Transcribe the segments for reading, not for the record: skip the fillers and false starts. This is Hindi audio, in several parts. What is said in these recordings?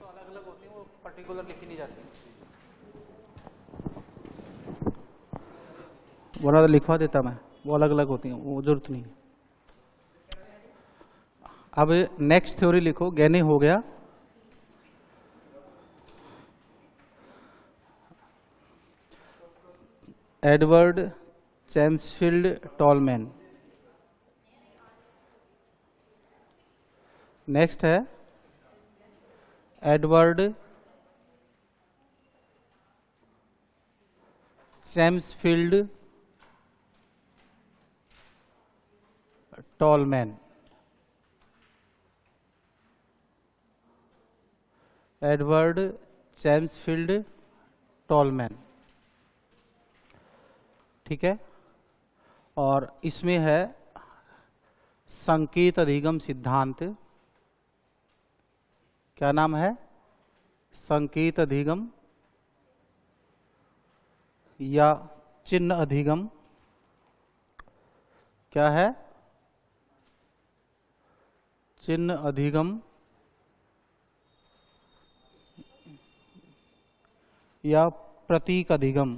तो अलग अलग होती हैं, वो पर्टिकुलर लिखी नहीं जाती। बोला तो लिखवा देता मैं, वो अलग अलग होती हैं, वो जरूरत नहीं। अब नेक्स्ट थ्योरी लिखो, गैनी हो गया। Edward Chamsfield Tolman. नेक्स्ट है Edward Chamsfield Tolman. Edward Chamsfield Tolman, ठीक है। और इसमें है संकेत अधिगम सिद्धांत। क्या नाम है? संकेत अधिगम या चिन्ह अधिगम। क्या है? चिन्ह अधिगम या प्रतीक अधिगम।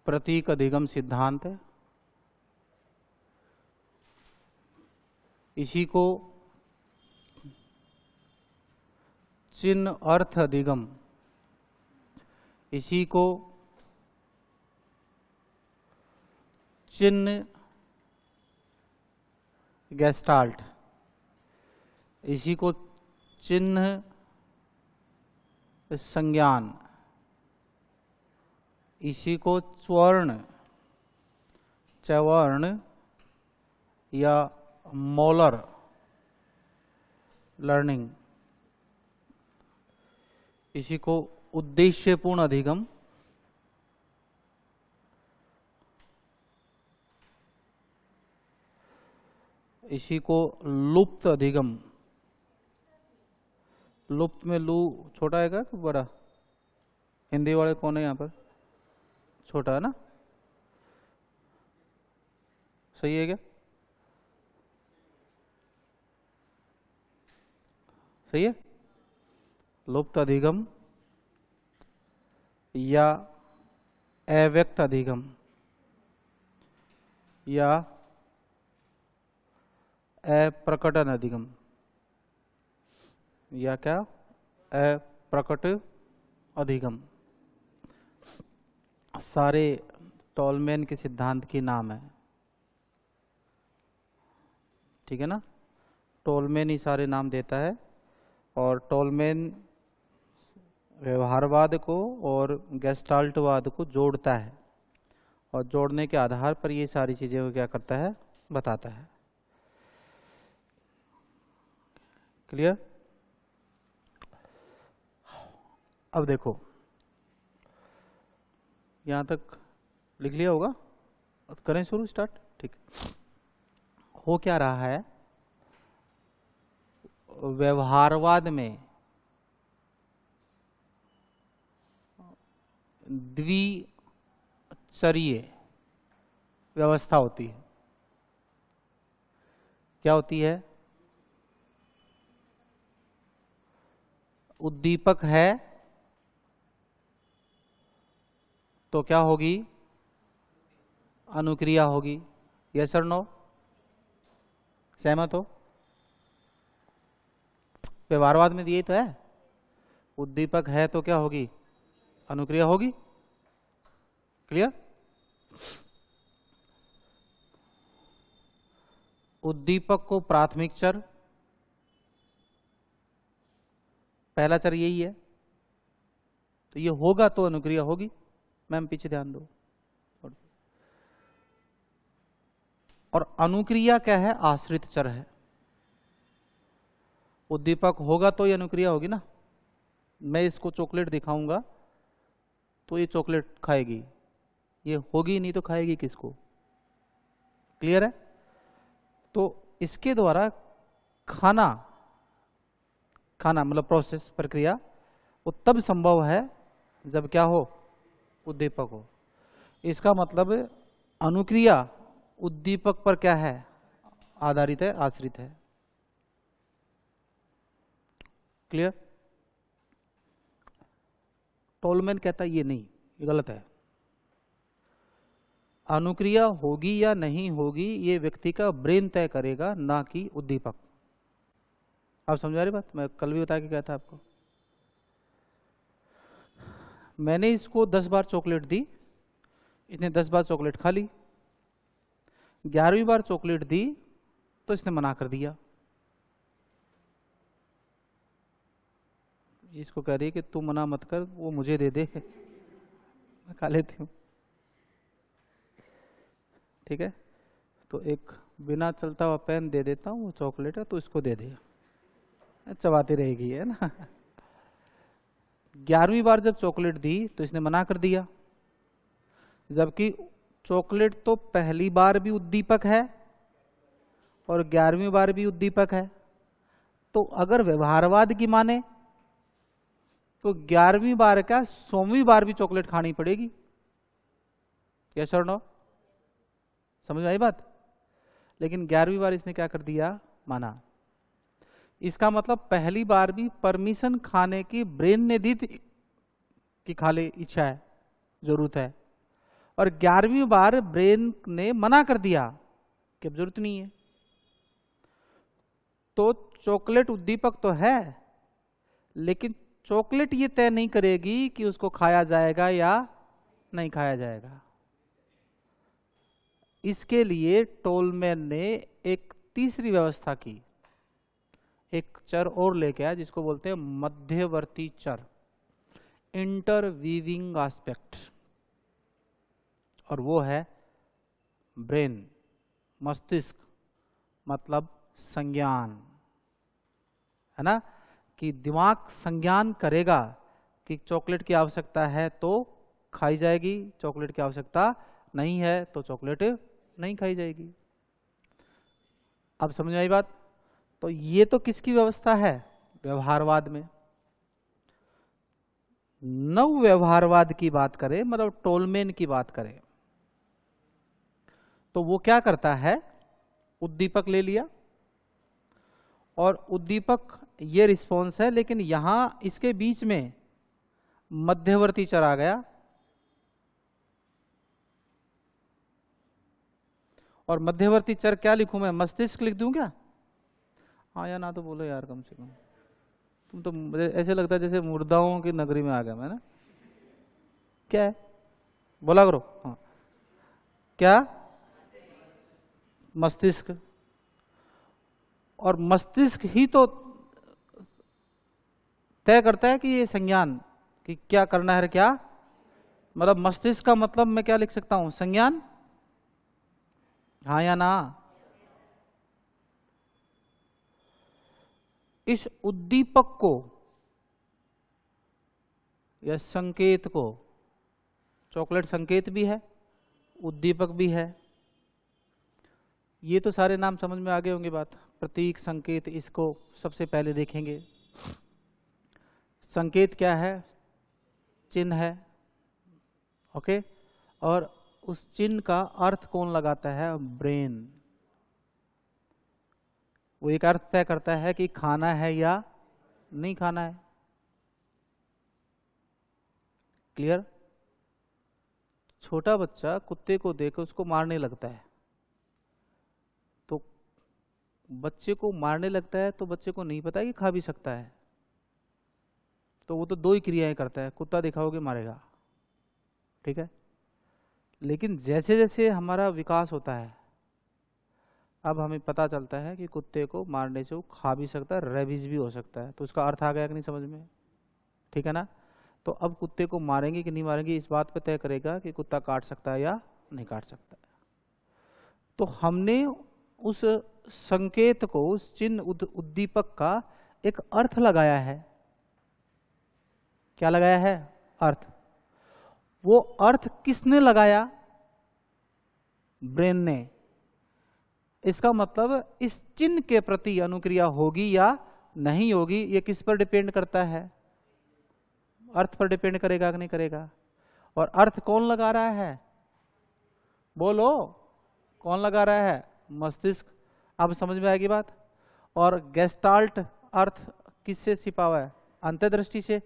प्रतीक अधिगम सिद्धांत, इसी को चिन्ह अर्थ अधिगम, इसी को चिन्ह गेस्टाल्ट, इसी को चिन्ह संज्ञान, इसी को चवर्ण या मोलर लर्निंग, इसी को उद्देश्यपूर्ण अधिगम, इसी को लुप्त अधिगम। लुप्त में लू छोटा है क्या बड़ा? हिंदी वाले कौन है यहाँ पर? छोटा है ना? सही है क्या? सही है। लुप्त अधिगम या अव्यक्त अधिगम या अप्रकटन अधिगम, या क्या? अप्रकट अधिगम। सारे टॉलमैन के सिद्धांत के नाम है, ठीक है ना। टॉलमैन ही सारे नाम देता है, और टॉलमैन व्यवहारवाद को और गेस्टाल्टवाद को जोड़ता है, और जोड़ने के आधार पर ये सारी चीजें को क्या करता है? बताता है। क्लियर? अब देखो, यहां तक लिख लिया होगा, अब करें शुरू, स्टार्ट। ठीक। हो क्या रहा है? व्यवहारवाद में द्विचरीय व्यवस्था होती है। क्या होती है? उद्दीपक है तो क्या होगी? अनुक्रिया होगी। यस और नो? सहमत हो? व्यवहारवाद में दिए तो है, उद्दीपक है तो क्या होगी? अनुक्रिया होगी। क्लियर? उद्दीपक को प्राथमिक चर, पहला चर यही है, तो ये होगा तो अनुक्रिया होगी। मैम पीछे ध्यान दो। और अनुक्रिया क्या है? आश्रित चर है। उद्दीपक होगा तो ये अनुक्रिया होगी ना। मैं इसको चॉकलेट दिखाऊंगा तो ये चॉकलेट खाएगी, ये होगी नहीं तो खाएगी किसको? क्लियर है? तो इसके द्वारा खाना मतलब प्रोसेस, प्रक्रिया, वो तब संभव है जब क्या हो? उद्दीपक हो। इसका मतलब अनुक्रिया उद्दीपक पर क्या है? आधारित है, आश्रित है। क्लियर? टोलमैन कहता है ये नहीं, ये गलत है। अनुक्रिया होगी या नहीं होगी ये व्यक्ति का ब्रेन तय करेगा, ना कि उद्दीपक। आप समझ आ रही बात? मैं कल भी बता के गया था आपको। मैंने इसको 10 बार चॉकलेट दी, इसने 10 बार चॉकलेट खा ली। 11वीं बार चॉकलेट दी तो इसने मना कर दिया। इसको कह रही है कि तू मना मत कर, वो मुझे दे दे, मैं खा लेती हूँ। ठीक है, तो एक बिना चलता हुआ पेन दे देता हूँ, वो चॉकलेट है तो इसको दे दे, चबाती रहेगी, है ना। 11वीं बार जब चॉकलेट दी तो इसने मना कर दिया, जबकि चॉकलेट तो पहली बार भी उद्दीपक है और 11वीं बार भी उद्दीपक है। तो अगर व्यवहारवाद की माने तो 11वीं बार का 100वीं बार भी चॉकलेट खानी पड़ेगी। यस और नो? समझ आई बात? लेकिन 11वीं बार इसने क्या कर दिया? माना। इसका मतलब पहली बार भी परमिशन खाने की ब्रेन ने दी थी कि खा ले, इच्छा है, जरूरत है, और 11वीं बार ब्रेन ने मना कर दिया कि अब जरूरत नहीं है। तो चॉकलेट उद्दीपक तो है, लेकिन चॉकलेट ये तय नहीं करेगी कि उसको खाया जाएगा या नहीं खाया जाएगा। इसके लिए टोलमैन ने एक तीसरी व्यवस्था की, एक चर और लेके आया जिसको बोलते हैं मध्यवर्ती चर, इंटरवीविंग एस्पेक्ट, और वो है ब्रेन, मस्तिष्क, मतलब संज्ञान, है ना, कि दिमाग संज्ञान करेगा कि चॉकलेट की आवश्यकता है तो खाई जाएगी, चॉकलेट की आवश्यकता नहीं है तो चॉकलेट नहीं खाई जाएगी। अब समझ आई बात? तो ये तो किसकी व्यवस्था है? व्यवहारवाद में। नव व्यवहारवाद की बात करें, मतलब टोलमैन की बात करें, तो वो क्या करता है? उद्दीपक ले लिया और उद्दीपक ये रिस्पॉन्स है, लेकिन यहां इसके बीच में मध्यवर्ती चर आ गया, और मध्यवर्ती चर क्या लिखूं मैं? मस्तिष्क लिख दूं क्या? हाँ या ना तो बोलो यार, कम से कम। तुम तो मुझे ऐसे लगता है जैसे मुर्दाओं की नगरी में आ गया मैं ना। क्या है? बोला करो। हाँ, क्या? मस्तिष्क। और मस्तिष्क ही तो तय करता है कि ये संज्ञान, कि क्या करना है, क्या, मतलब मस्तिष्क का मतलब मैं क्या लिख सकता हूं? संज्ञान। हाँ या ना? इस उद्दीपक को या संकेत को, चॉकलेट संकेत भी है, उद्दीपक भी है, ये तो सारे नाम समझ में आ गए होंगे बात। प्रतीक, संकेत, इसको सबसे पहले देखेंगे। संकेत क्या है? चिन्ह है, ओके, और उस चिन्ह का अर्थ कौन लगाता है? ब्रेन। वो एक अर्थ तय करता है कि खाना है या नहीं खाना है। क्लियर? छोटा बच्चा कुत्ते को देख उसको मारने लगता है, तो बच्चे को मारने लगता है तो बच्चे को नहीं पता कि खा भी सकता है, तो वो तो दो ही क्रियाएं करता है, कुत्ता दिखाओगे मारेगा, ठीक है। लेकिन जैसे जैसे हमारा विकास होता है, अब हमें पता चलता है कि कुत्ते को मारने से वो खा भी सकता है, रेबीज भी हो सकता है, तो उसका अर्थ आ गया कि नहीं समझ में? ठीक है ना। तो अब कुत्ते को मारेंगे कि नहीं मारेंगे इस बात पर तय करेगा कि कुत्ता काट सकता है या नहीं काट सकता है। तो हमने उस संकेत को, उस चिन्ह, उद्दीपक का एक अर्थ लगाया है। क्या लगाया है? अर्थ। वो अर्थ किसने लगाया? ब्रेन ने। इसका मतलब इस चिन्ह के प्रति अनुक्रिया होगी या नहीं होगी, ये किस पर डिपेंड करता है? अर्थ पर डिपेंड करेगा कि नहीं करेगा? और अर्थ कौन लगा रहा है? बोलो, कौन लगा रहा है? मस्तिष्क। अब समझ में आएगी बात। और गेस्टाल्ट अर्थ किससे छिपा हुआ है? अंतर्दृष्टि से।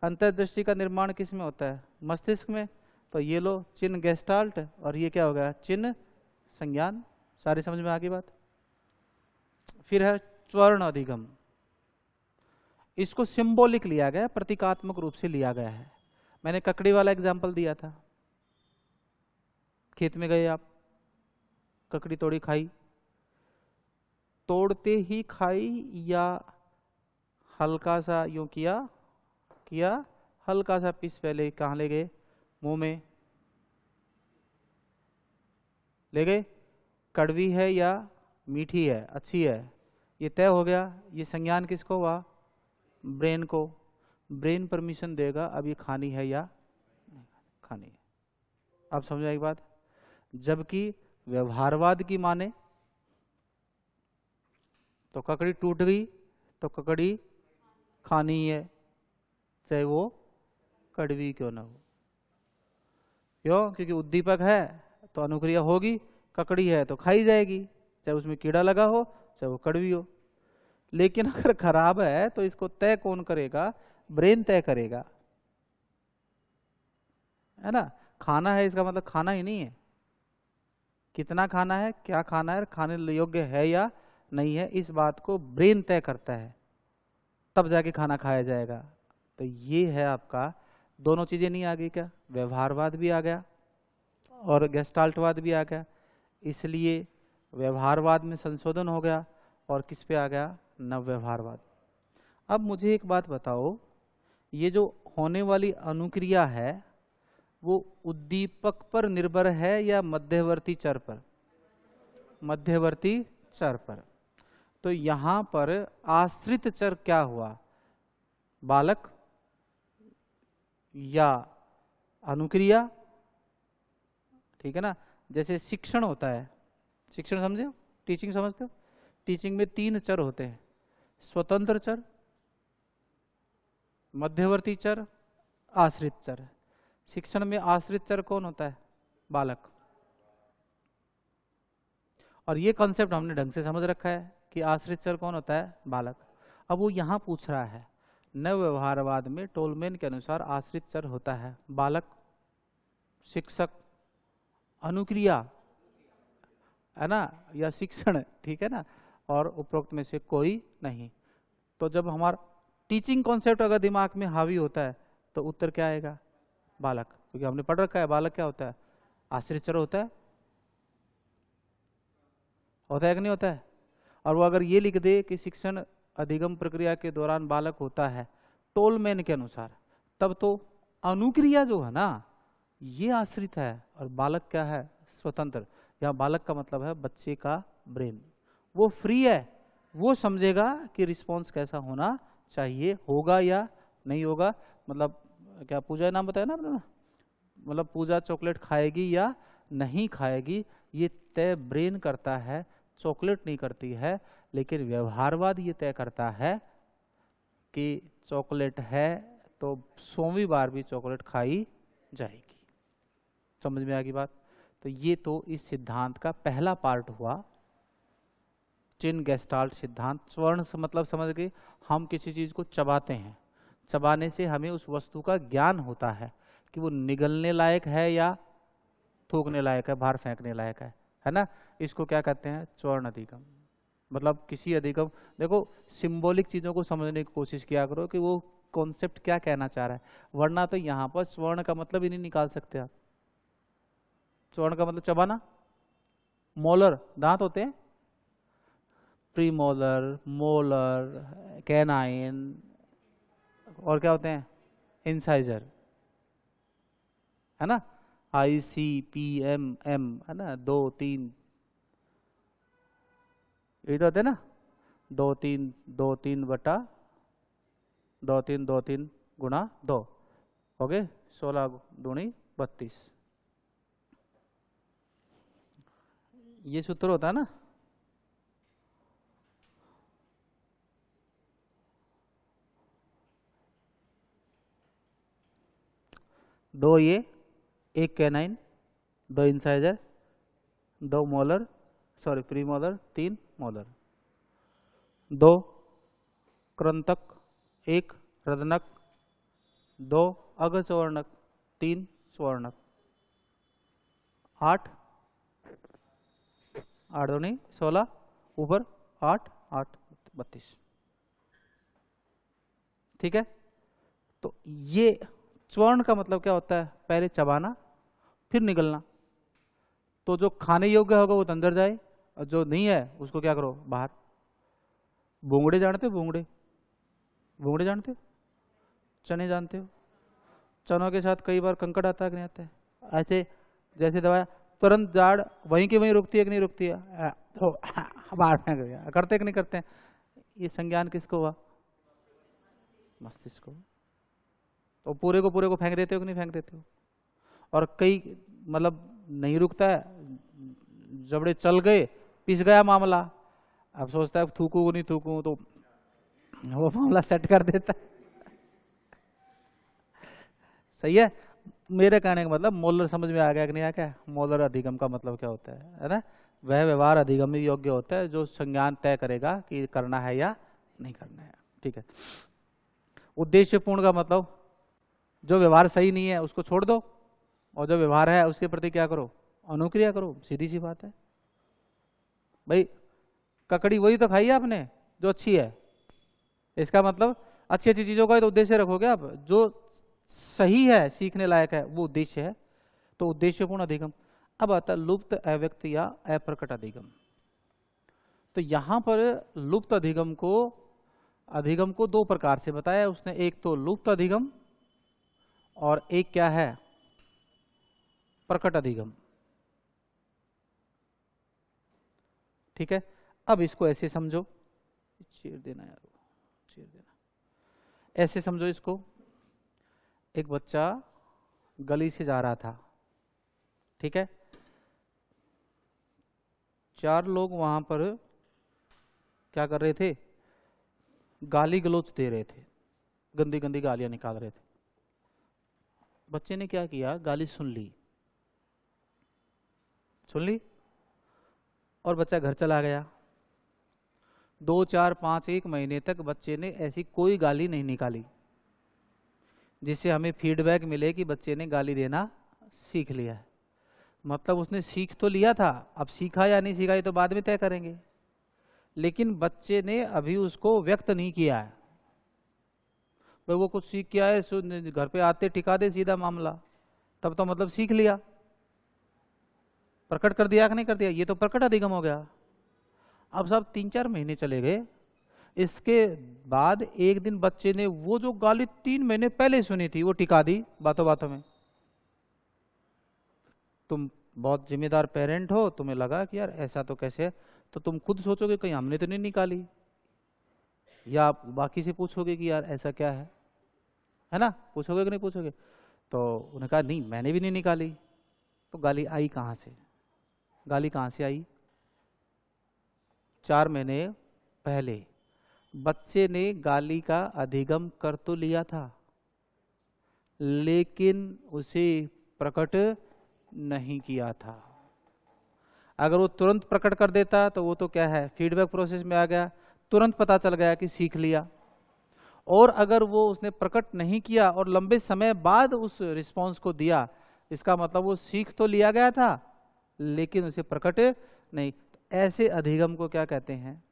अंतर्दृष्टि का निर्माण किस में होता है? मस्तिष्क में। तो ये लो चिन्ह गेस्टाल्ट, और ये क्या हो गया? चिन्ह संज्ञान। सारी समझ में आ गई बात। फिर है स्वर्ण अधिगम। इसको सिंबॉलिक लिया गया, प्रतीकात्मक रूप से लिया गया है। मैंने ककड़ी वाला एग्जाम्पल दिया था। खेत में गए आप, ककड़ी तोड़ी, खाई, तोड़ते ही खाई या हल्का सा यूं किया हल्का सा पीस पहले कहाँ ले गए? मुंह में ले गए। कड़वी है या मीठी है, अच्छी है, ये तय हो गया। ये संज्ञान किसको हुआ? ब्रेन को। ब्रेन परमिशन देगा अब ये खानी है या नहीं खानी है। अब समझ आई बात। जबकि व्यवहारवाद की माने तो ककड़ी टूट गई तो ककड़ी खानी है, चाहे वो कड़वी क्यों ना हो। क्यों? क्योंकि उद्दीपक है तो अनुक्रिया होगी, ककड़ी है तो खाई जाएगी, चाहे उसमें कीड़ा लगा हो चाहे वो कड़वी हो। लेकिन अगर खराब है तो इसको तय कौन करेगा? ब्रेन तय करेगा, है ना। खाना है इसका मतलब खाना ही नहीं है, कितना खाना है, क्या खाना है, खाने योग्य है या नहीं है, इस बात को ब्रेन तय करता है, तब जाके खाना खाया जाएगा। तो ये है आपका, दोनों चीजें नहीं आ गई क्या? व्यवहारवाद भी आ गया और गेस्टाल्टवाद भी आ गया। इसलिए व्यवहारवाद में संशोधन हो गया और किस पे आ गया? नवव्यवहारवाद। अब मुझे एक बात बताओ, ये जो होने वाली अनुक्रिया है वो उद्दीपक पर निर्भर है या मध्यवर्ती चर पर? मध्यवर्ती चर पर। तो यहां पर आश्रित चर क्या हुआ? बालक या अनुक्रिया, ठीक है ना। जैसे शिक्षण होता है, शिक्षण समझे हो, टीचिंग समझते हो? टीचिंग में 3 चर होते हैं, स्वतंत्र चर, मध्यवर्ती चर, आश्रित चर। शिक्षण में आश्रित चर कौन होता है? बालक। और ये कॉन्सेप्ट हमने ढंग से समझ रखा है कि आश्रित चर कौन होता है? बालक। अब वो यहां पूछ रहा है, नवव्यवहारवाद में टोलमैन के अनुसार आश्रित चर होता है बालक, शिक्षक, अनुक्रिया, है ना, या शिक्षण, ठीक है ना, और उपरोक्त में से कोई नहीं। तो जब हमारा टीचिंग कॉन्सेप्ट अगर दिमाग में हावी होता है तो उत्तर क्या आएगा? बालक। क्योंकि हमने पढ़ रखा है बालक क्या होता है? आश्रित चर होता है। होता है कि नहीं होता है? और वो अगर ये लिख दे कि शिक्षण अधिगम प्रक्रिया के दौरान बालक होता है टोलमैन के अनुसार, तब तो अनुक्रिया जो है ना ये आश्रित है और बालक क्या है? स्वतंत्र। यहाँ बालक का मतलब है बच्चे का ब्रेन, वो फ्री है, वो समझेगा कि रिस्पॉन्स कैसा होना चाहिए, होगा या नहीं होगा। मतलब क्या पूजा नाम बताया ना आपने, मतलब पूजा चॉकलेट खाएगी या नहीं खाएगी ये तय ब्रेन करता है, चॉकलेट नहीं करती है। लेकिन व्यवहारवाद ये तय करता है कि चॉकलेट है तो 100वीं बार भी चॉकलेट खाई जाएगी। समझ में आ गई बात। तो ये तो इस सिद्धांत का पहला पार्ट हुआ, चिन गेस्टाल्ट सिद्धांत। स्वर्ण से मतलब समझ गए, हम किसी चीज को चबाते हैं, चबाने से हमें उस वस्तु का ज्ञान होता है कि वो निगलने लायक है या थूकने लायक है, बाहर फेंकने लायक है ना। इसको क्या कहते हैं? स्वर्ण अधिगम। मतलब किसी अधिगम, देखो सिंबॉलिक चीजों को समझने की कोशिश किया करो कि वो कॉन्सेप्ट क्या कहना चाह रहा है, वरना तो यहाँ पर स्वर्ण का मतलब ही नहीं निकाल सकते आप। स्वर्ण का मतलब चबाना। मोलर दांत होते हैं, प्रीमोलर, मोलर, कैनाइन, और क्या होते हैं? इंसाइजर, है ना, ICPMM, है ना, 2 3, ये तो होते हैं ना, 2 3 2 3 बटा 2 3 2 3 गुणा 2, ओके, 16 दूनी 32, ये सूत्र होता है ना। दो ये, एक canine, 2 incisor, 2 molar, sorry premolar, 3 molar. 2 कृंतक, 1 रदनक, 2 अगचवर्णक, 3 स्वर्णक। 8 8 2 नहीं 16 ऊपर 8 8 32। ठीक है, तो ये स्वर्ण का मतलब क्या होता है? पहले चबाना फिर निगलना। तो जो खाने योग्य होगा वो अंदर जाए और जो नहीं है उसको क्या करो? बाहर। बोंगड़े जानते हो? बोंगड़े, बोंगड़े जानते हो? चने जानते हो? चनों के साथ कई बार कंकड़ आता है कि नहीं आता है? ऐसे जैसे दवाया तुरंत जाड़ वहीं की वहीं रुकती है कि नहीं रुकती है? तो बाहर फेंक दिया। करते कि नहीं करते हैं? ये संज्ञान किसको हुआ? मस्तिष्क को। तो पूरे को फेंक देते हो कि नहीं फेंक देते हो? और कई मतलब नहीं रुकता है, जबड़े चल गए, पिस गया मामला, अब सोचता है थूकू नहीं थूकू, तो वो मामला सेट कर देता है। सही है। मेरे कहने का मतलब मोलर समझ में आ गया कि नहीं आ गया? मोलर अधिगम का मतलब क्या होता है ना? वह व्यवहार अधिगम योग्य होता है जो संज्ञान तय करेगा कि करना है या नहीं करना है। ठीक है। उद्देश्यपूर्ण का मतलब जो व्यवहार सही नहीं है उसको छोड़ दो, और जो व्यवहार है उसके प्रति क्या करो? अनुक्रिया करो। सीधी सी बात है भाई। ककड़ी वही तो खाई है आपने जो अच्छी है। इसका मतलब अच्छी अच्छी चीजों का तो उद्देश्य रखोगे आप, जो सही है सीखने लायक है वो उद्देश्य है। तो उद्देश्यपूर्ण अधिगम। अब आता है लुप्त, अव्यक्त या अप्रकट अधिगम। तो यहां पर लुप्त अधिगम को 2 प्रकार से बताया उसने। एक तो लुप्त अधिगम और एक क्या है? प्रकट अधिगम। ठीक है। अब इसको ऐसे समझो, चीर देना यार, चीर देना। ऐसे समझो इसको, एक बच्चा गली से जा रहा था। ठीक है। 4 लोग वहां पर क्या कर रहे थे? गाली गलौज दे रहे थे, गंदी गंदी गालियां निकाल रहे थे। बच्चे ने क्या किया? गाली सुन ली और बच्चा घर चला गया। 2 4 5 1 महीने तक बच्चे ने ऐसी कोई गाली नहीं निकाली जिससे हमें फीडबैक मिले कि बच्चे ने गाली देना सीख लिया है। मतलब उसने सीख तो लिया था, अब सीखा या नहीं सीखा ये तो बाद में तय करेंगे, लेकिन बच्चे ने अभी उसको व्यक्त नहीं किया है। भाई वो कुछ सीख किया है, घर पे आते टिका दे सीधा मामला, तब तो मतलब सीख लिया, प्रकट कर दिया कि नहीं कर दिया? ये तो प्रकट अधिगम हो गया। अब सब 3 4 महीने चले गए, इसके बाद एक दिन बच्चे ने वो जो गाली 3 महीने पहले सुनी थी वो टिका दी बातों बातों में। तुम बहुत जिम्मेदार पेरेंट हो, तुम्हें लगा कि यार ऐसा तो कैसे है, तो तुम खुद सोचोगे कहीं हमने तो नहीं निकाली, या आप बाकी से पूछोगे कि यार ऐसा क्या है ना? पूछोगे कि नहीं पूछोगे? तो उन्होंने कहा नहीं मैंने भी नहीं निकाली। तो गाली आई कहाँ से? गाली कहाँ से आई? 4 महीने पहले बच्चे ने गाली का अधिगम कर तो लिया था, लेकिन उसे प्रकट नहीं किया था। अगर वो तुरंत प्रकट कर देता तो वो तो क्या है? फीडबैक प्रोसेस में आ गया, तुरंत पता चल गया कि सीख लिया। और अगर वो उसने प्रकट नहीं किया और लंबे समय बाद उस रिस्पॉन्स को दिया, इसका मतलब वो सीख तो लिया गया था लेकिन उसे प्रकट नहीं। ऐसे अधिगम को क्या कहते हैं?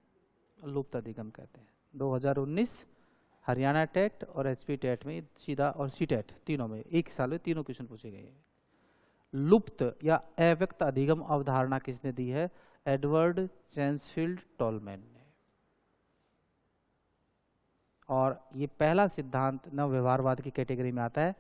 लुप्त अधिगम कहते हैं। 2019 हरियाणा टेट और एचपी टेट में सीधा, और सी टेट तीनों में एक साल में तीनों क्वेश्चन पूछे गए हैं। लुप्त या अव्यक्त अधिगम अवधारणा किसने दी है? एडवर्ड चैंसफील्ड टॉलमैन ने। और ये पहला सिद्धांत नव व्यवहारवाद की कैटेगरी में आता है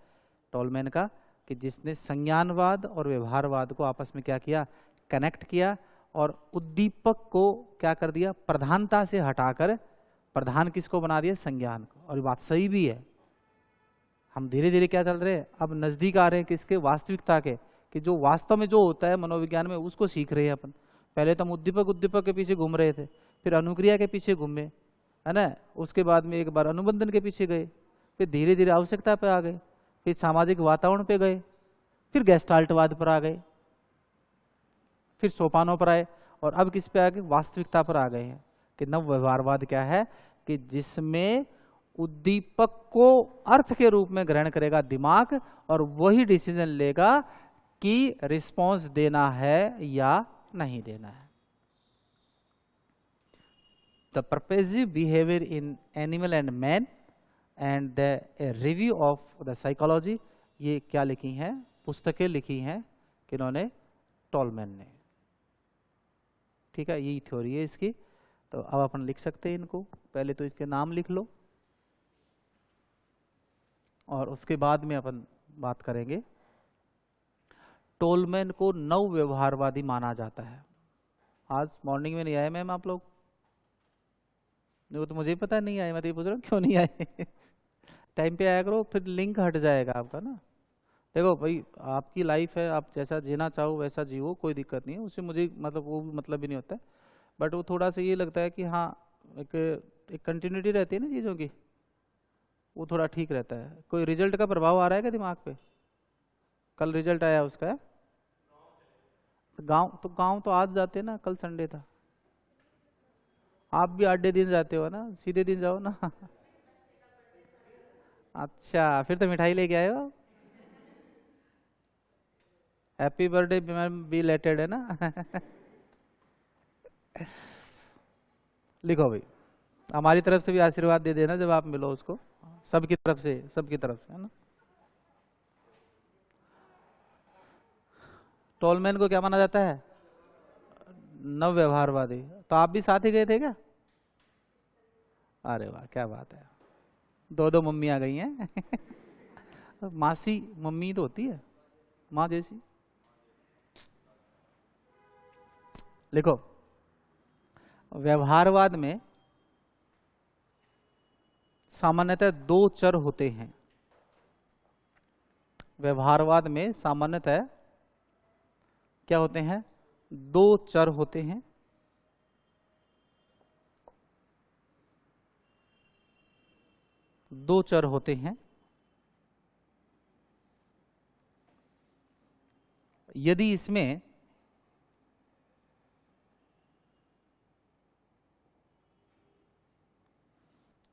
टॉलमैन का, कि जिसने संज्ञानवाद और व्यवहारवाद को आपस में क्या किया? कनेक्ट किया, और उद्दीपक को क्या कर दिया? प्रधानता से हटाकर प्रधान किसको बना दिया? संज्ञान को। और ये बात सही भी है। हम धीरे धीरे क्या चल रहे हैं? अब नजदीक आ रहे हैं किसके? वास्तविकता के, कि जो वास्तव में जो होता है मनोविज्ञान में उसको सीख रहे हैं अपन। पहले तो हम उद्दीपक के पीछे घूम रहे थे, फिर अनुक्रिया के पीछे घूमे, है ना? उसके बाद में एक बार अनुबंधन के पीछे गए, फिर धीरे धीरे आवश्यकता पे आ गए, फिर सामाजिक वातावरण पे गए, फिर गेस्टाल्टवाद पर आ गए, फिर सोपानों पर आए, और अब किस पे आ गए, वास्तविकता पर आ गए हैं कि नव व्यवहारवाद क्या है, कि जिसमें उद्दीपक को अर्थ के रूप में ग्रहण करेगा दिमाग और वही डिसीजन लेगा कि रिस्पॉन्स देना है या नहीं देना है। The purposive behaviour in animal and man and the review of the psychology, ये क्या लिखी हैं, पुस्तकें लिखी हैं किन्होंने, टॉलमैन ने। ठीक है, यही थ्योरी है इसकी। तो अब अपन लिख सकते हैं इनको, पहले तो इसके नाम लिख लो और उसके बाद में अपन बात करेंगे। टोलमैन को नव व्यवहारवादी माना जाता है। आज मॉर्निंग में नहीं आए मैम आप लोग? वो तो मुझे ही पता नहीं आए, मैं तो ये पूछ रहा हूँ क्यों नहीं आए। टाइम पे आया करो, फिर लिंक हट जाएगा आपका ना। देखो भाई, आपकी लाइफ है, आप जैसा जीना चाहो वैसा जियो, कोई दिक्कत नहीं है उससे, मुझे मतलब वो मतलब भी नहीं होता है। बट वो थोड़ा सा ये लगता है कि हाँ एक कंटिन्यूटी रहती है ना चीज़ों की, वो थोड़ा ठीक रहता है। कोई रिजल्ट का प्रभाव आ रहा है क्या दिमाग पे? कल रिजल्ट आया उसका है? गांव तो आज जाते ना, कल संडे था। आप भी 8 दिन जाते हो ना, सीधे दिन जाओ ना। अच्छा, फिर तो मिठाई लेके आए हो। हैप्पी बर्थडे मैम, बी लेटेड है ना। लिखो भाई, हमारी तरफ से भी आशीर्वाद दे देना जब आप मिलो उसको, सबकी तरफ से, सबकी तरफ से, है ना। टोलमैन को क्या माना जाता है? नव व्यवहारवादी। तो आप भी साथ ही गए थे क्या? अरे वाह, क्या बात है, दो दो मम्मी आ गई हैं। मासी मम्मी तो होती है माँ जैसी। लिखो, व्यवहारवाद में सामान्यतः 2 चर होते हैं। व्यवहारवाद में सामान्यतः क्या होते हैं? 2 चर होते हैं। दो चर होते हैं। यदि इसमें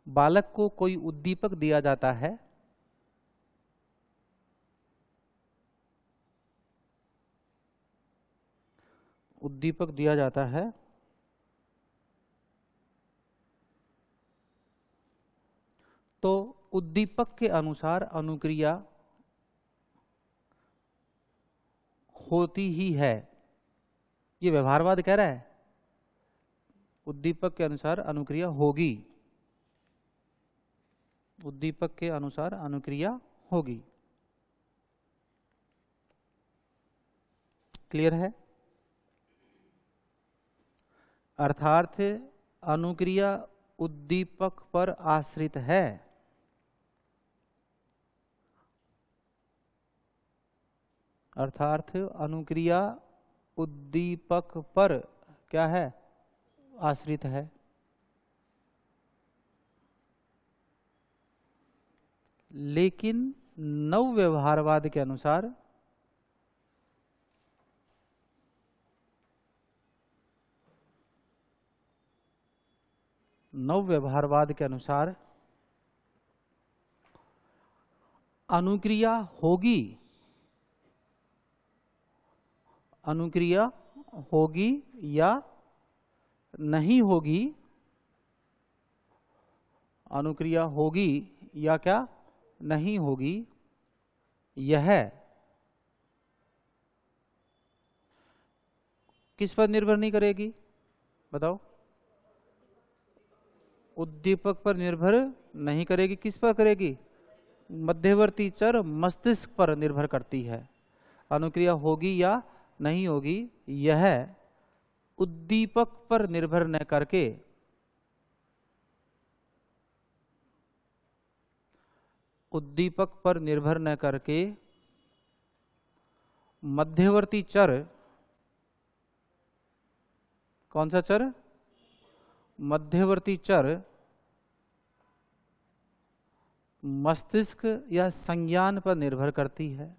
बालक को कोई उद्दीपक दिया जाता है, उद्दीपक दिया जाता है तो उद्दीपक के अनुसार अनुक्रिया होती ही है। ये व्यवहारवाद कह रहा है, उद्दीपक के अनुसार अनुक्रिया होगी, उद्दीपक के अनुसार अनुक्रिया होगी। क्लियर है? अर्थात अनुक्रिया उद्दीपक पर आश्रित है। अर्थात अनुक्रिया उद्दीपक पर क्या है? आश्रित है। लेकिन नव व्यवहारवाद के अनुसार अनुक्रिया होगी, अनुक्रिया होगी या नहीं होगी, अनुक्रिया होगी या क्या नहीं होगी, यह किस पर निर्भर नहीं करेगी? बताओ। उद्दीपक पर निर्भर नहीं करेगी। किस पर करेगी? मध्यवर्ती चर मस्तिष्क पर निर्भर करती है। अनुक्रिया होगी या नहीं होगी, यह उद्दीपक पर निर्भर न करके मध्यवर्ती चर, कौन सा चर? मध्यवर्ती चर मस्तिष्क या संज्ञान पर निर्भर करती है।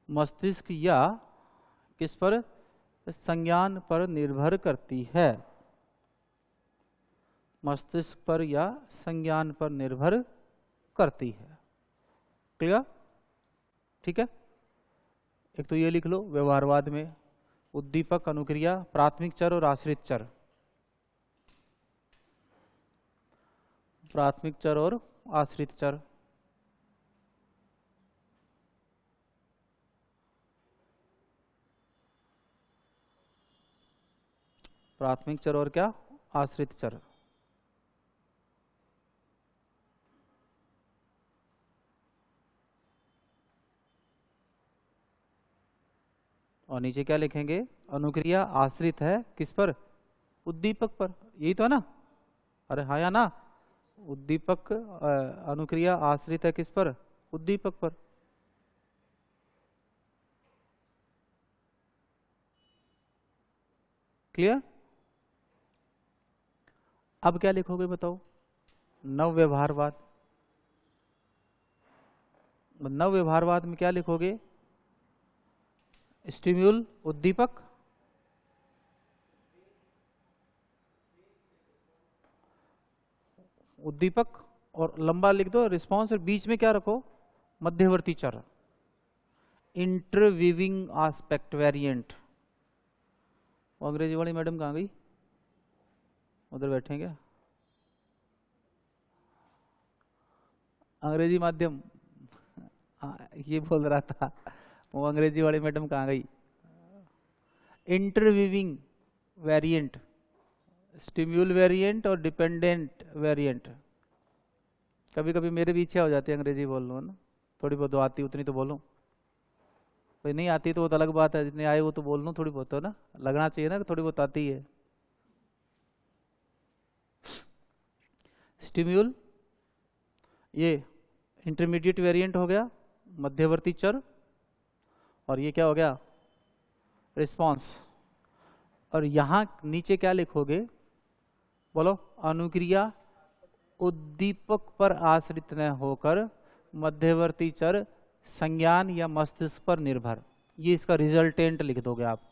मस्तिष्क या किस पर? संज्ञान पर निर्भर करती है, मस्तिष्क पर या संज्ञान पर निर्भर करती है। क्लियर? ठीक है। एक तो ये लिख लो, व्यवहारवाद में उद्दीपक, अनुक्रिया, प्राथमिक चर और आश्रित चर। प्राथमिक चर और आश्रित चर। प्राथमिक चर और क्या? आश्रित चर। और नीचे क्या लिखेंगे? अनुक्रिया आश्रित है किस पर? उद्दीपक पर। यही तो है ना? अरे हाँ या ना? उद्दीपक अनुक्रिया आश्रित है किस पर? उद्दीपक पर। क्लियर? अब क्या लिखोगे बताओ? नव व्यवहारवाद। नव व्यवहारवाद में क्या लिखोगे? स्टिम्यूल उद्दीपक, उद्दीपक और लंबा लिख दो रिस्पॉन्स, और बीच में क्या रखो? मध्यवर्ती चर, इंटरवीविंग आस्पेक्ट वेरिएंट। वो अंग्रेजी वाली मैडम कहाँ गई? उधर बैठे क्या? अंग्रेजी माध्यम। ये बोल रहा था, वो अंग्रेजी वाली मैडम कहाँ गई? इंटरवीविंग वेरिएंट, स्टिम्यूल वेरिएंट और डिपेंडेंट वेरिएंट। कभी कभी मेरे भी इच्छा हो जाती है अंग्रेजी बोल लो ना, थोड़ी बहुत आती उतनी तो बोलूं, कोई नहीं आती तो वो तो अलग बात है, जितने आए वो तो बोल लूं, थोड़ी बहुत तो ना लगना चाहिए ना कि थोड़ी बहुत आती है। स्टिम्यूल ये इंटरमीडिएट वेरिएंट हो गया, मध्यवर्ती चर, और ये क्या हो गया? रिस्पॉन्स। और यहां नीचे क्या लिखोगे बोलो? अनुक्रिया उद्दीपक पर आश्रित न होकर मध्यवर्ती चर संज्ञान या मस्तिष्क पर निर्भर। ये इसका रिजल्टेंट लिख दोगे आप।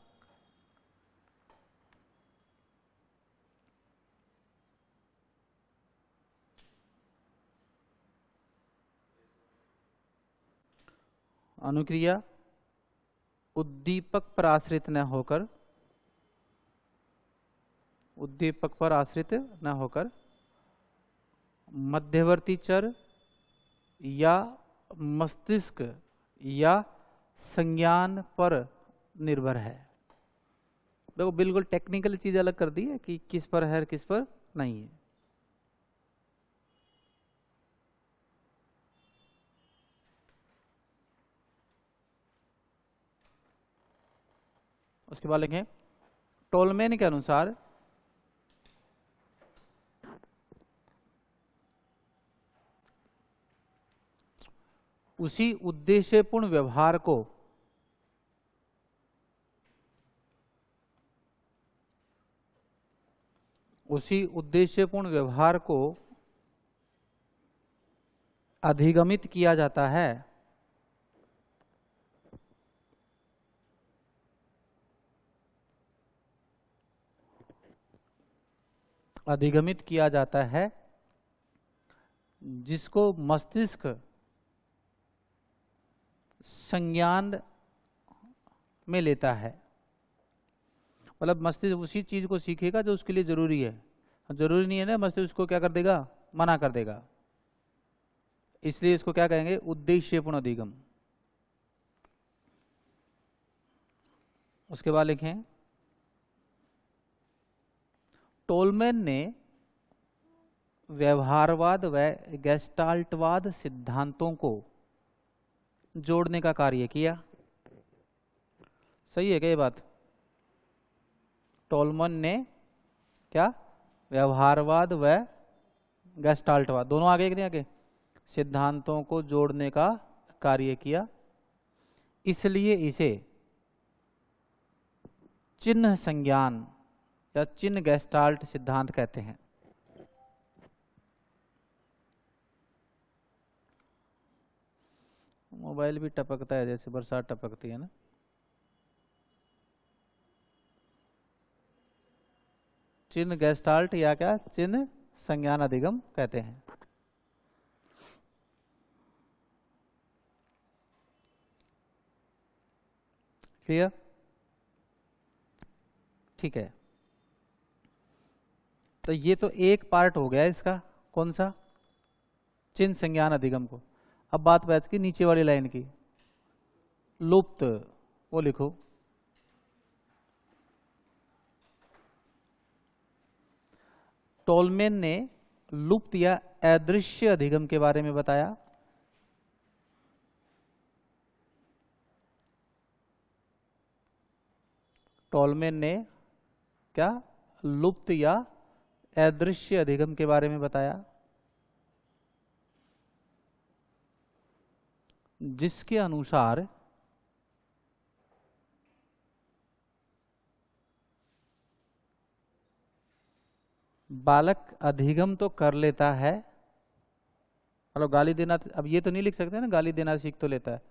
अनुक्रिया उद्दीपक पर आश्रित न होकर, उद्दीपक पर आश्रित न होकर मध्यवर्ती चर या मस्तिष्क या संज्ञान पर निर्भर है। देखो बिल्कुल टेक्निकल चीज अलग कर दी है कि किस पर है किस पर नहीं है। उसके बाद लिखें टोलमैन के अनुसार उसी उद्देश्यपूर्ण व्यवहार को अधिगमित किया जाता है, अधिगमित किया जाता है जिसको मस्तिष्क संज्ञान में लेता है। मतलब मस्तिष्क उसी चीज को सीखेगा जो उसके लिए जरूरी है। जरूरी नहीं है ना, मस्तिष्क उसको क्या कर देगा? मना कर देगा। इसलिए इसको क्या कहेंगे? उद्देश्यपूर्ण अधिगम। उसके बाद लिखें टोलमैन ने व्यवहारवाद व गेस्टाल्टवाद सिद्धांतों को जोड़ने का कार्य किया। सही है क्या ये बात? टोलमैन ने क्या? व्यवहारवाद व गेस्टाल्टवाद, दोनों आगे कि नहीं आगे, सिद्धांतों को जोड़ने का कार्य किया। इसलिए इसे चिन्ह संज्ञान या चिन्ह गेस्टाल्ट सिद्धांत कहते हैं। मोबाइल भी टपकता है जैसे बरसात टपकती है ना। चिन्ह गेस्टाल्ट या क्या चिन्ह संज्ञान अधिगम कहते हैं। क्लियर? ठीक है, तो ये तो एक पार्ट हो गया इसका, कौन सा? चिन्ह संज्ञान अधिगम को। अब बात बैठ की नीचे वाली लाइन की, लुप्त, वो लिखो। टोलमेन ने लुप्त या अदृश्य अधिगम के बारे में बताया। टोलमेन ने क्या लुप्त या अदृश्य अधिगम के बारे में बताया, जिसके अनुसार बालक अधिगम तो कर लेता है, मतलब गाली देना, अब ये तो नहीं लिख सकते ना गाली देना सीख तो लेता है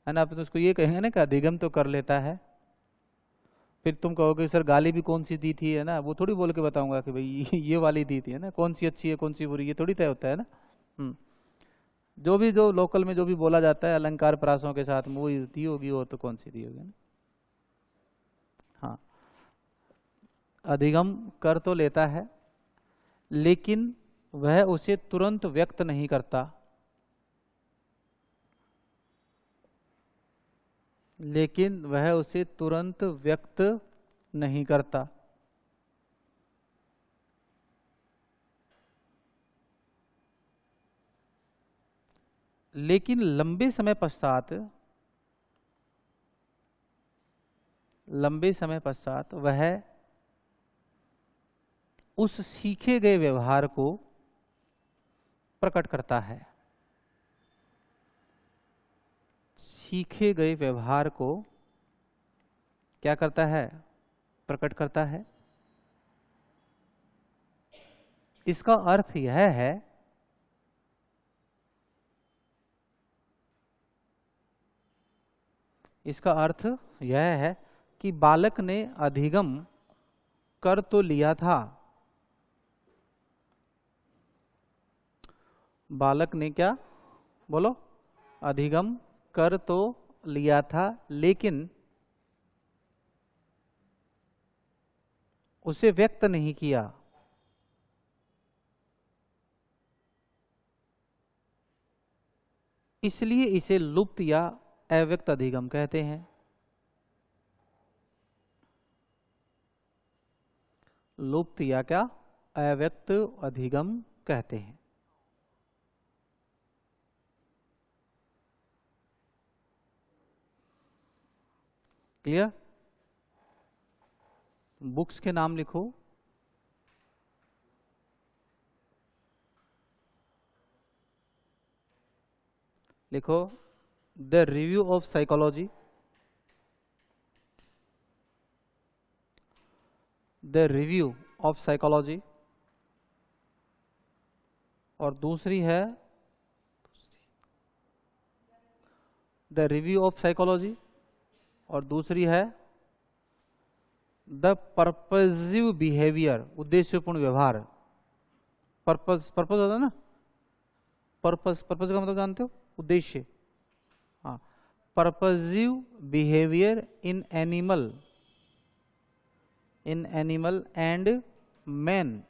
ना, आप तो उसको ये कहेंगे ना कि अधिगम तो कर लेता है। फिर तुम कहोगे सर गाली भी कौन सी दी थी, है ना, वो थोड़ी बोल के बताऊंगा कि भाई ये वाली दी थी, है ना, कौन सी अच्छी है कौन सी बुरी, ये थोड़ी तय होता है ना। जो भी जो लोकल में जो भी बोला जाता है अलंकार प्रासों के साथ में, वो दी होगी, वो तो कौन सी दी होगी ना। हाँ, अधिगम कर तो लेता है लेकिन वह उसे तुरंत व्यक्त नहीं करता, लेकिन वह उसे तुरंत व्यक्त नहीं करता। लेकिन लंबे समय पश्चात वह उस सीखे गए व्यवहार को प्रकट करता है। सीखे गए व्यवहार को क्या करता है? प्रकट करता है। इसका अर्थ यह है कि बालक ने अधिगम कर तो लिया था, बालक ने क्या बोलो, अधिगम कर तो लिया था, लेकिन उसे व्यक्त नहीं किया। इसलिए इसे लुप्त या अव्यक्त अधिगम कहते हैं। लुप्त या क्या अव्यक्त अधिगम कहते हैं। क्लियर? बुक्स के नाम लिखो। लिखो the review of psychology, the review of psychology, और दूसरी है द रिव्यू ऑफ साइकोलॉजी, और दूसरी है द पर्पजिव बिहेवियर, उद्देश्यपूर्ण व्यवहार। पर्पस होता है ना, पर्पस का मतलब जानते हो, उद्देश्य। हाँ, purposive behaviour in animal and man,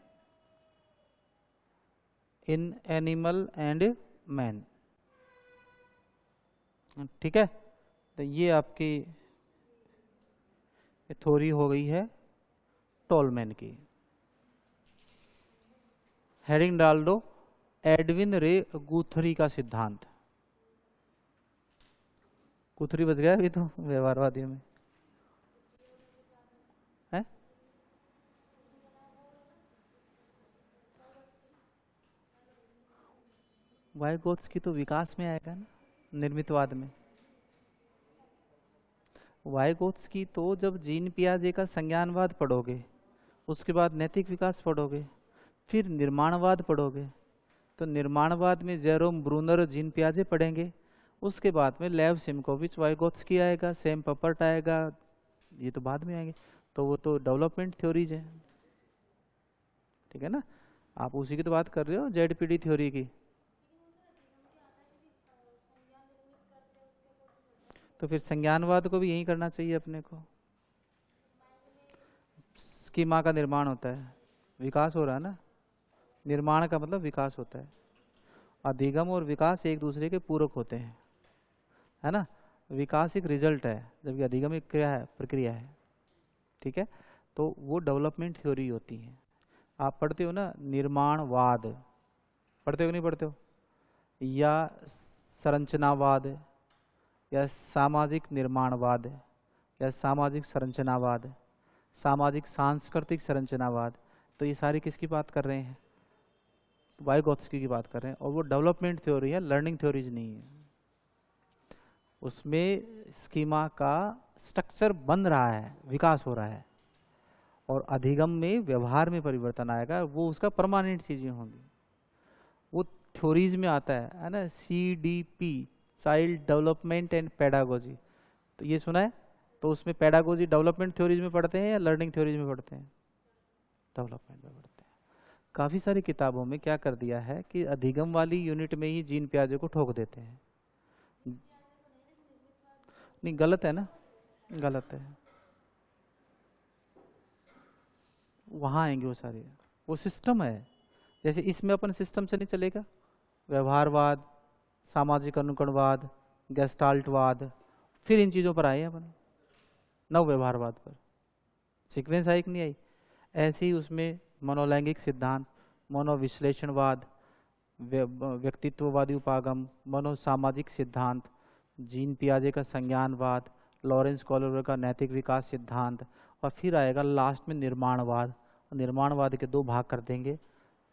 in animal and man. ठीक है, तो ये आपकी थ्योरी हो गई है टोलमैन की। हेडिंग डाल दो एडविन रे गुथरी का सिद्धांत। गुथरी बच गया अभी तो व्यवहारवादियों में है। वाइगोत्स्की तो विकास में आएगा ना, निर्मितवाद में। वाइगोत्स्की तो जब जीन पियाजे का संज्ञानवाद पढ़ोगे, उसके बाद नैतिक विकास पढ़ोगे, फिर निर्माणवाद पढ़ोगे, तो निर्माणवाद में जेरोम ब्रूनर जीन पियाजे पढ़ेंगे, उसके बाद में लेव सिमकोविच वाइगोत्स्की आएगा, सेम पपर्ट आएगा, ये तो बाद में आएंगे। तो वो तो डेवलपमेंट थ्योरीज है। ठीक है ना, आप उसी की तो बात कर रहे हो, जेडपीडी थ्योरी की। तो फिर संज्ञानवाद को भी यही करना चाहिए अपने को। स्कीमा का निर्माण होता है, विकास हो रहा है ना, निर्माण का मतलब विकास होता है। अधिगम और विकास एक दूसरे के पूरक होते हैं, है ना। विकास एक रिजल्ट है, जबकि अधिगम एक क्रिया है, प्रक्रिया है। ठीक है, तो वो डेवलपमेंट थ्योरी होती है। आप पढ़ते हो ना निर्माणवाद, पढ़ते हो कि नहीं पढ़ते हो, या संरचनावाद, या सामाजिक निर्माणवाद, या सामाजिक संरचनावाद, सामाजिक सांस्कृतिक संरचनावाद, तो ये सारी किसकी बात कर रहे हैं, वाइगोत्स्की की बात कर रहे हैं। और वो डेवलपमेंट थ्योरी है, लर्निंग थ्योरीज नहीं है। उसमें स्कीमा का स्ट्रक्चर बन रहा है, विकास हो रहा है, और अधिगम में व्यवहार में परिवर्तन आएगा, वो उसका परमानेंट चीजें होंगी। वो थ्योरीज में आता है ना, CDP, child development and pedagogy, तो ये सुना है। तो उसमें पेडागोजी डेवलपमेंट थ्योरीज में पढ़ते हैं या लर्निंग थ्योरीज में पढ़ते हैं, डेवलपमेंट में पढ़ते हैं। काफी सारी किताबों में क्या कर दिया है कि अधिगम वाली यूनिट में ही जीन पियाजे को ठोक देते हैं। नहीं, गलत है ना, गलत है। वहां आएंगे वो सारे, वो सिस्टम है। जैसे इसमें अपन सिस्टम से नहीं चलेगा, व्यवहारवाद, सामाजिक अनुकरणवाद, गेस्टाल्टवाद, फिर इन चीजों पर आए हैं अपन, नव व्यवहारवाद पर। सीक्वेंस आई कि नहीं आई। ऐसे ही उसमें मनोलैंगिक सिद्धांत, मनोविश्लेषणवाद, व्यक्तित्ववादी उपागम, मनोसामाजिक सिद्धांत, जीन पियाजे का संज्ञानवाद, लॉरेंस कॉलोवर का नैतिक विकास सिद्धांत, और फिर आएगा लास्ट में निर्माणवाद। निर्माणवाद के दो भाग कर देंगे,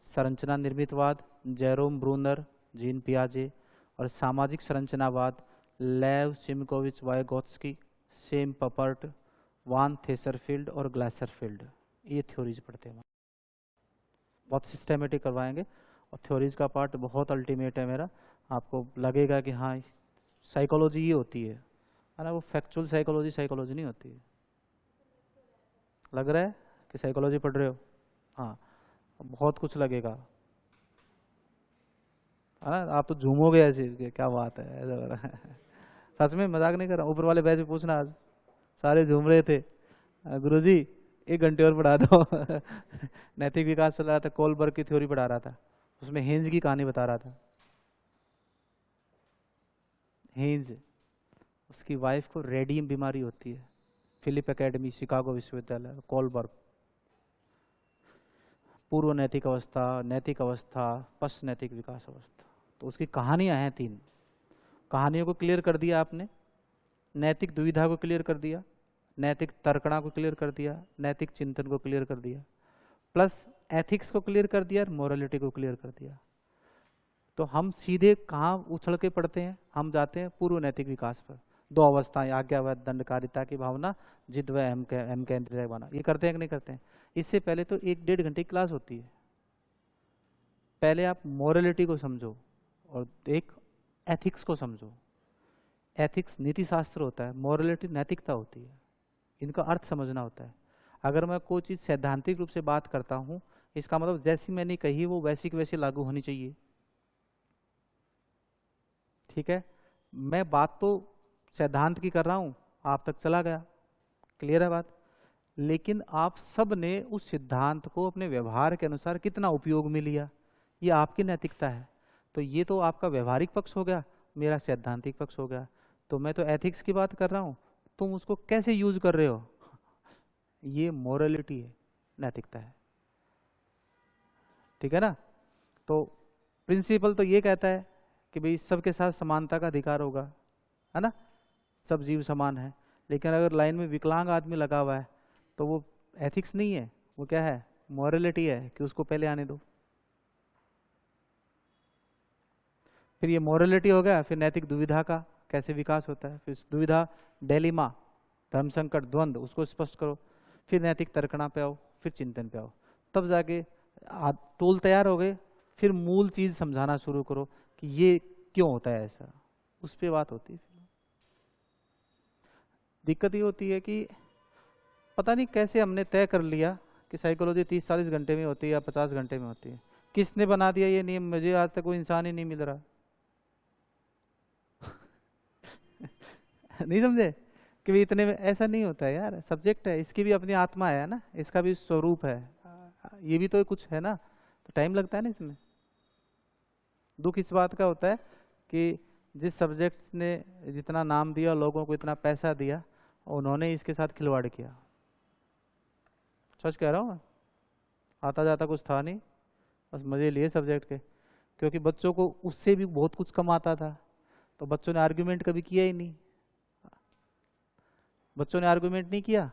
संरचना निर्मितवाद, जेरोम ब्रूनर, जीन पियाजे, और सामाजिक संरचनावाद, लेव सिमकोविच वाइगोत्स्की, सेम पपर्ट, वान थेसरफील्ड और ग्लासरफील्ड। ये थ्योरीज पढ़ते हैं, बहुत सिस्टेमेटिक करवाएंगे। और थ्योरीज का पार्ट बहुत अल्टीमेट है मेरा, आपको लगेगा कि हाँ साइकोलॉजी ये होती है ना, वो फैक्चुअल साइकोलॉजी, साइकोलॉजी नहीं होती है। लग रहा है कि साइकोलॉजी पढ़ रहे हो, हाँ बहुत कुछ लगेगा, है ना। आप तो झूमोगे ऐसे कि क्या बात है, ऐसा हो रहा है। सच में, मजाक नहीं कर रहा। ऊपर वाले बैच में पूछना, आज सारे झूम रहे थे, गुरुजी 1 घंटे और पढ़ा दो। नैतिक विकास चल रहा था, कोलबर्ग की थ्योरी पढ़ा रहा था, उसमें हेंज की कहानी बता रहा था। हेंज, उसकी वाइफ को रेडियम बीमारी होती है, फिलिप एकेडमी, शिकागो विश्वविद्यालय, कोलबर्ग। पूर्व नैतिक अवस्था, नैतिक अवस्था, पश्च नैतिक विकास अवस्था, तो उसकी कहानियां हैं 3। कहानियों को क्लियर कर दिया आपने, नैतिक दुविधा को क्लियर कर दिया, नैतिक तर्कणा को क्लियर कर दिया, नैतिक चिंतन को क्लियर कर दिया, प्लस एथिक्स को क्लियर कर दिया, और मोरालिटी को क्लियर कर दिया। तो हम सीधे कहाँ उछल के पड़ते हैं, हम जाते हैं पूर्व नैतिक विकास पर। 2 अवस्थाएं, आज्ञावाद, दंडकारिता की भावना, जिद व अहम केंद्रित बना, ये करते हैं कि नहीं करते हैं। इससे पहले तो 1-1.5 घंटे की क्लास होती है। पहले आप मोरालिटी को समझो और एक एथिक्स को समझो। एथिक्स नीति शास्त्र होता है, मोरालिटी नैतिकता होती है, इनका अर्थ समझना होता है। अगर मैं कोई चीज़ सैद्धांतिक रूप से बात करता हूँ, इसका मतलब जैसी मैंने कही वो वैसी की वैसी लागू होनी चाहिए। ठीक है, मैं बात तो सिद्धांत की कर रहा हूं, आप तक चला गया, क्लियर है बात। लेकिन आप सब ने उस सिद्धांत को अपने व्यवहार के अनुसार कितना उपयोग में लिया, ये आपकी नैतिकता है। तो ये तो आपका व्यवहारिक पक्ष हो गया, मेरा सैद्धांतिक पक्ष हो गया। तो मैं तो एथिक्स की बात कर रहा हूं, तुम उसको कैसे यूज कर रहे हो, ये मोरालिटी है, नैतिकता है। ठीक है ना। तो प्रिंसिपल तो ये कहता है कि भाई सबके साथ समानता का अधिकार होगा, है ना, सब जीव समान है। लेकिन अगर लाइन में विकलांग आदमी लगा हुआ है तो वो एथिक्स नहीं है, वो क्या है, मोरालिटी है कि उसको पहले आने दो। फिर ये मोरालिटी हो गया, फिर नैतिक दुविधा का कैसे विकास होता है, फिर दुविधा, डेलिमा, धर्म संकट, द्वंद्व, उसको स्पष्ट करो। फिर नैतिक तर्कणा पे आओ, फिर चिंतन पे आओ, तब जाके टूल तैयार हो गए। फिर मूल चीज समझाना शुरू करो कि ये क्यों होता है ऐसा, उस पर बात होती है। दिक्कत ये होती है कि पता नहीं कैसे हमने तय कर लिया कि साइकोलॉजी 30-40 घंटे में होती है या 50 घंटे में होती है। किसने बना दिया ये नियम? मुझे आज तक कोई इंसान ही नहीं मिल रहा। नहीं समझे कि भाई इतने में ऐसा नहीं होता है यार। सब्जेक्ट है, इसकी भी अपनी आत्मा है ना, इसका भी स्वरूप है, ये भी तो कुछ है ना, तो टाइम लगता है ना इसमें। दुख इस बात का होता है कि जिस सब्जेक्ट ने जितना नाम दिया, लोगों को इतना पैसा दिया, उन्होंने इसके साथ खिलवाड़ किया। सच कह रहा हूँ मैं। आता जाता कुछ था नहीं, बस मजे लिए सब्जेक्ट के, क्योंकि बच्चों को उससे भी बहुत कुछ कम आता था, तो बच्चों ने आर्ग्यूमेंट कभी किया ही नहीं। बच्चों ने आर्गुमेंट नहीं किया,